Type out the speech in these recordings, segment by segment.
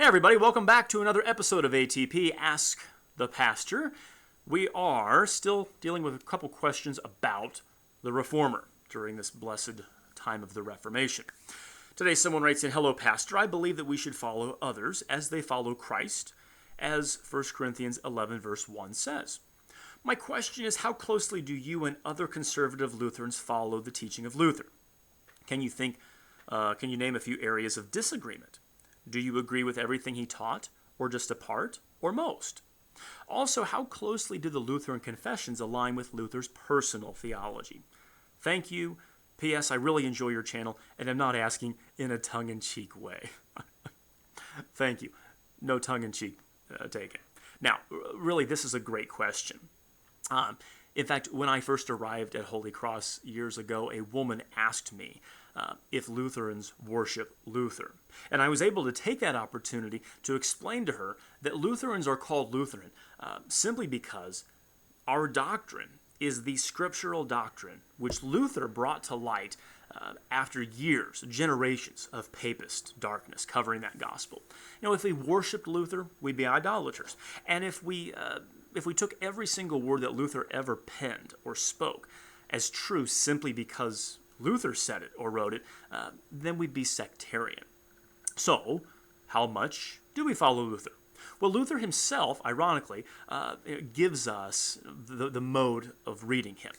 Hey everybody, welcome back to another episode of ATP Ask the Pastor. We are still dealing with a couple questions about the Reformer during this blessed time of the Reformation. Today someone writes in, "Hello Pastor, I believe that we should follow others as they follow Christ, as 1 Corinthians 11 verse 1 says. My question is, how closely do you and other conservative Lutherans follow the teaching of Luther? Can you name a few areas of disagreement? Do you agree with everything he taught, or just a part, or most? Also, how closely do the Lutheran Confessions align with Luther's personal theology? Thank you. P.S. I really enjoy your channel, and I'm not asking in a tongue-in-cheek way." Thank you. No tongue-in-cheek taken. Now, really, this is a great question. In fact, when I first arrived at Holy Cross years ago, a woman asked me if Lutherans worship Luther. And I was able to take that opportunity to explain to her that Lutherans are called Lutheran simply because our doctrine is the scriptural doctrine which Luther brought to light after years, generations of papist darkness covering that gospel. You know, if we worshiped Luther, we'd be idolaters. And if we took every single word that Luther ever penned or spoke as true simply because Luther said it or wrote it, then we'd be sectarian. So, how much do we follow Luther? Well, Luther himself, ironically, gives us the mode of reading him.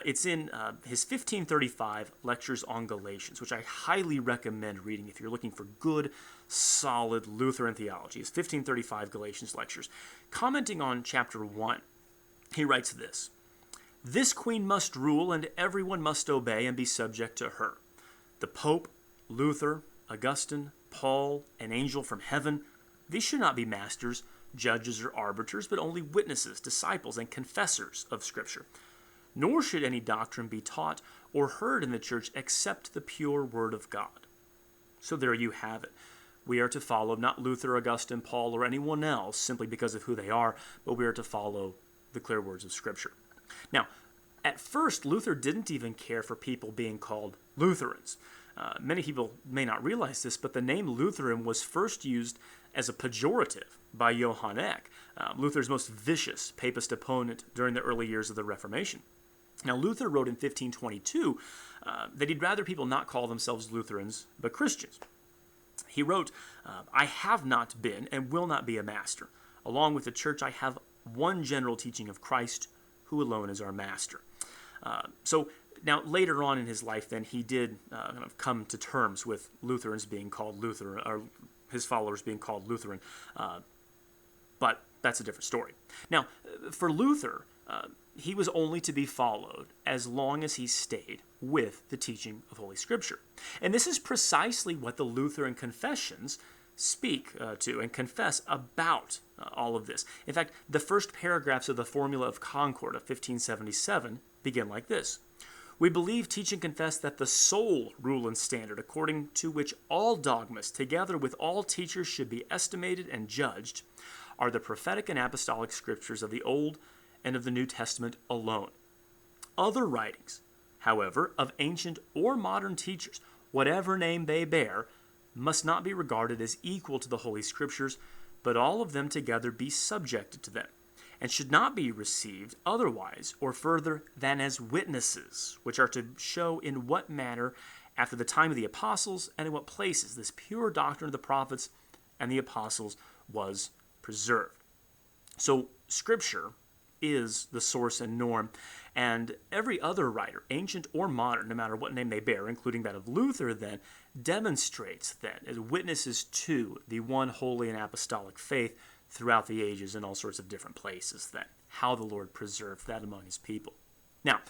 It's in his 1535 Lectures on Galatians, which I highly recommend reading if you're looking for good, solid Lutheran theology. His 1535 Galatians Lectures. Commenting on chapter 1, he writes this: "This queen must rule, and everyone must obey and be subject to her. The Pope, Luther, Augustine, Paul, an angel from heaven, these should not be masters, judges, or arbiters, but only witnesses, disciples, and confessors of Scripture. Nor should any doctrine be taught or heard in the church except the pure Word of God." So there you have it. We are to follow not Luther, Augustine, Paul, or anyone else simply because of who they are, but we are to follow the clear words of Scripture. Now, at first, Luther didn't even care for people being called Lutherans. Many people may not realize this, but the name Lutheran was first used as a pejorative by Johann Eck, Luther's most vicious papist opponent during the early years of the Reformation. Now, Luther wrote in 1522 that he'd rather people not call themselves Lutherans, but Christians. He wrote, "I have not been and will not be a master. Along with the church, I have one general teaching of Christ, who alone is our master." So now later on in his life, then he did kind of come to terms with Lutherans being called Lutheran, or his followers being called Lutheran, but that's a different story. Now, for Luther, he was only to be followed as long as he stayed with the teaching of Holy Scripture. And this is precisely what the Lutheran Confessions speak to and confess about all of this. In fact, the first paragraphs of the Formula of Concord of 1577 begin like this: "We believe, teach, and confess that the sole rule and standard according to which all dogmas, together with all teachers, should be estimated and judged, are the prophetic and apostolic scriptures of the Old and of the New Testament alone. Other writings, however, of ancient or modern teachers, whatever name they bear, must not be regarded as equal to the Holy Scriptures, but all of them together be subjected to them, and should not be received otherwise or further than as witnesses, which are to show in what manner, after the time of the apostles, and in what places, this pure doctrine of the prophets and the apostles was preserved." So Scripture is the source and norm, and every other writer, ancient or modern, no matter what name they bear, including that of Luther, then demonstrates that as witnesses to the one holy and apostolic faith throughout the ages in all sorts of different places, then how the Lord preserved that among his people. Now,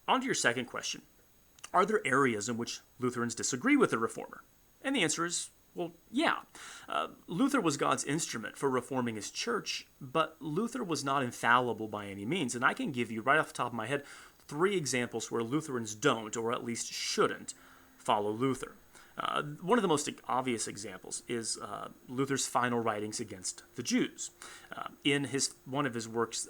on to your second question. Are there areas in which Lutherans disagree with the Reformer? And the answer is, well, yeah. Luther was God's instrument for reforming his church, but Luther was not infallible by any means. And I can give you, right off the top of my head, 3 examples where Lutherans don't, or at least shouldn't, follow Luther. One of the most obvious examples is Luther's final writings against the Jews. In one of his works,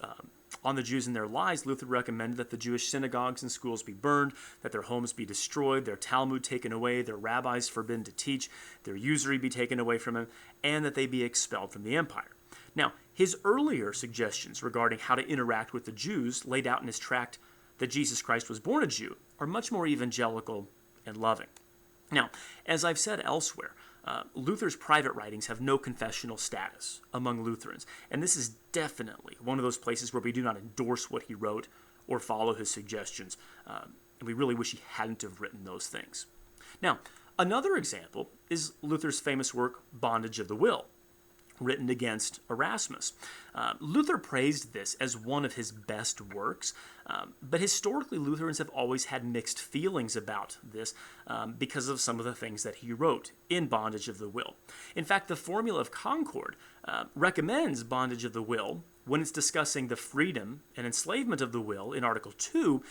On the Jews and their lies, Luther recommended that the Jewish synagogues and schools be burned, that their homes be destroyed, their Talmud taken away, their rabbis forbidden to teach, their usury be taken away from them, and that they be expelled from the empire. Now, his earlier suggestions regarding how to interact with the Jews laid out in his tract that Jesus Christ was born a Jew are much more evangelical and loving. Now, as I've said elsewhere, Luther's private writings have no confessional status among Lutherans, and this is definitely one of those places where we do not endorse what he wrote or follow his suggestions, and we really wish he hadn't have written those things. Now, another example is Luther's famous work, Bondage of the Will, written against Erasmus. Luther praised this as one of his best works, but historically Lutherans have always had mixed feelings about this because of some of the things that he wrote in Bondage of the Will. In fact, the Formula of Concord recommends Bondage of the Will when it's discussing the freedom and enslavement of the will in Article 2,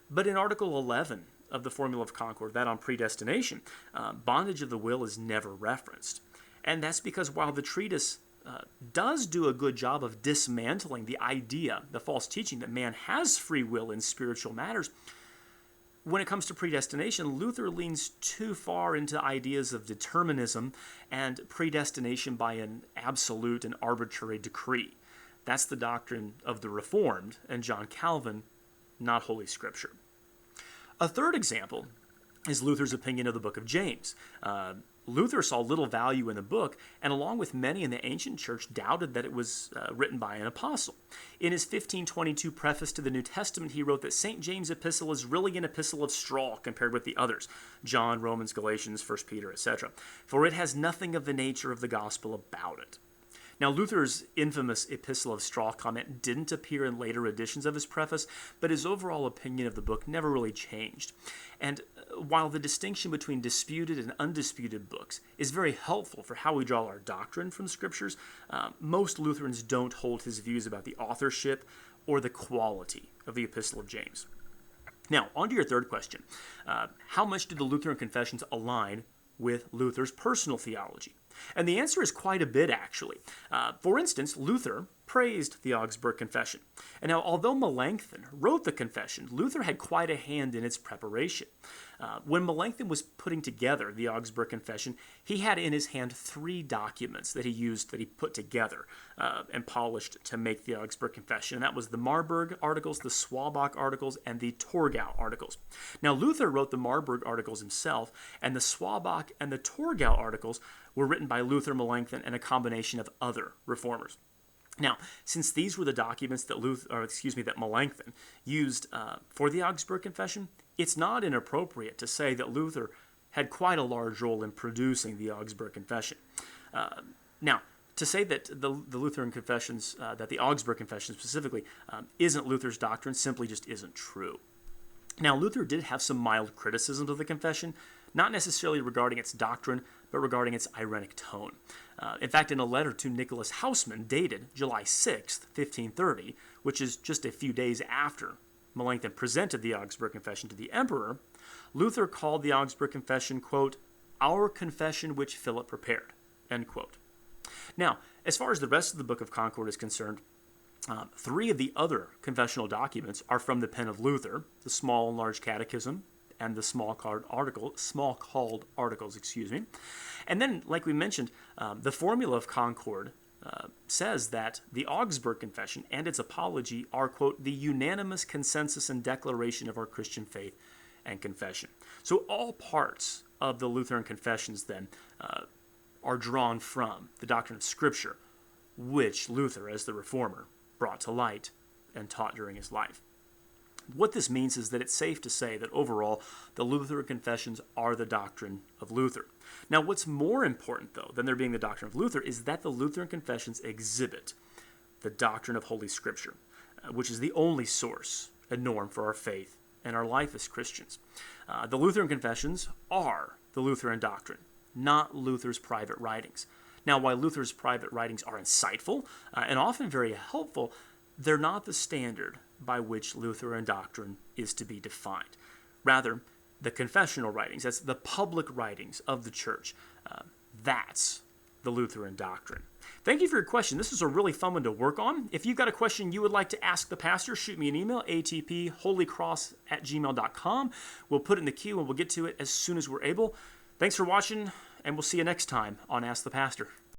but in Article 11 of the Formula of Concord, that on predestination, bondage of the will is never referenced. And that's because while the treatise does do a good job of dismantling the idea, the false teaching that man has free will in spiritual matters, when it comes to predestination, Luther leans too far into ideas of determinism and predestination by an absolute and arbitrary decree. That's the doctrine of the Reformed and John Calvin, not Holy Scripture. A third example is Luther's opinion of the book of James. Luther saw little value in the book, and along with many in the ancient church, doubted that it was written by an apostle. In his 1522 preface to the New Testament, he wrote that St. James' epistle is really an epistle of straw compared with the others, John, Romans, Galatians, 1 Peter, etc., for it has nothing of the nature of the gospel about it. Now, Luther's infamous Epistle of Straw comment didn't appear in later editions of his preface, but his overall opinion of the book never really changed. And while the distinction between disputed and undisputed books is very helpful for how we draw our doctrine from the Scriptures, most Lutherans don't hold his views about the authorship or the quality of the Epistle of James. Now, on to your third question. How much do the Lutheran Confessions align with Luther's personal theology? And the answer is quite a bit, actually. For instance, Luther praised the Augsburg Confession. And now, although Melanchthon wrote the confession, Luther had quite a hand in its preparation. When Melanchthon was putting together the Augsburg Confession, he had in his hand 3 documents that he put together and polished to make the Augsburg Confession. And that was the Marburg Articles, the Swabach Articles, and the Torgau Articles. Now, Luther wrote the Marburg Articles himself, and the Swabach and the Torgau Articles were written by Luther, Melanchthon, and a combination of other reformers. Now, since these were the documents that Melanchthon used for the Augsburg Confession, it's not inappropriate to say that Luther had quite a large role in producing the Augsburg Confession. Now, to say that the Lutheran Confessions, that the Augsburg Confession specifically, isn't Luther's doctrine simply just isn't true. Now, Luther did have some mild criticisms of the confession, not necessarily regarding its doctrine, but regarding its ironic tone. In fact, in a letter to Nicholas Hausmann dated July 6, 1530, which is just a few days after Melanchthon presented the Augsburg Confession to the emperor, Luther called the Augsburg Confession, quote, "our confession which Philip prepared," end quote. Now, as far as the rest of the Book of Concord is concerned, 3 of the other confessional documents are from the pen of Luther: the Small and Large Catechism and the Small Called Articles. And then, like we mentioned, the Formula of Concord says that the Augsburg Confession and its apology are, quote, "the unanimous consensus and declaration of our Christian faith and confession." So all parts of the Lutheran Confessions, then, are drawn from the doctrine of Scripture, which Luther, as the Reformer, brought to light and taught during his life. What this means is that it's safe to say that overall, the Lutheran Confessions are the doctrine of Luther. Now, what's more important, though, than there being the doctrine of Luther is that the Lutheran Confessions exhibit the doctrine of Holy Scripture, which is the only source and norm for our faith and our life as Christians. The Lutheran Confessions are the Lutheran doctrine, not Luther's private writings. Now, while Luther's private writings are insightful and often very helpful, they're not the standard by which Lutheran doctrine is to be defined. Rather, the confessional writings, that's the public writings of the church, that's the Lutheran doctrine. Thank you for your question. This is a really fun one to work on. If you've got a question you would like to ask the pastor, shoot me an email, atpholycross@gmail.com. We'll put it in the queue and we'll get to it as soon as we're able. Thanks for watching, and we'll see you next time on Ask the Pastor.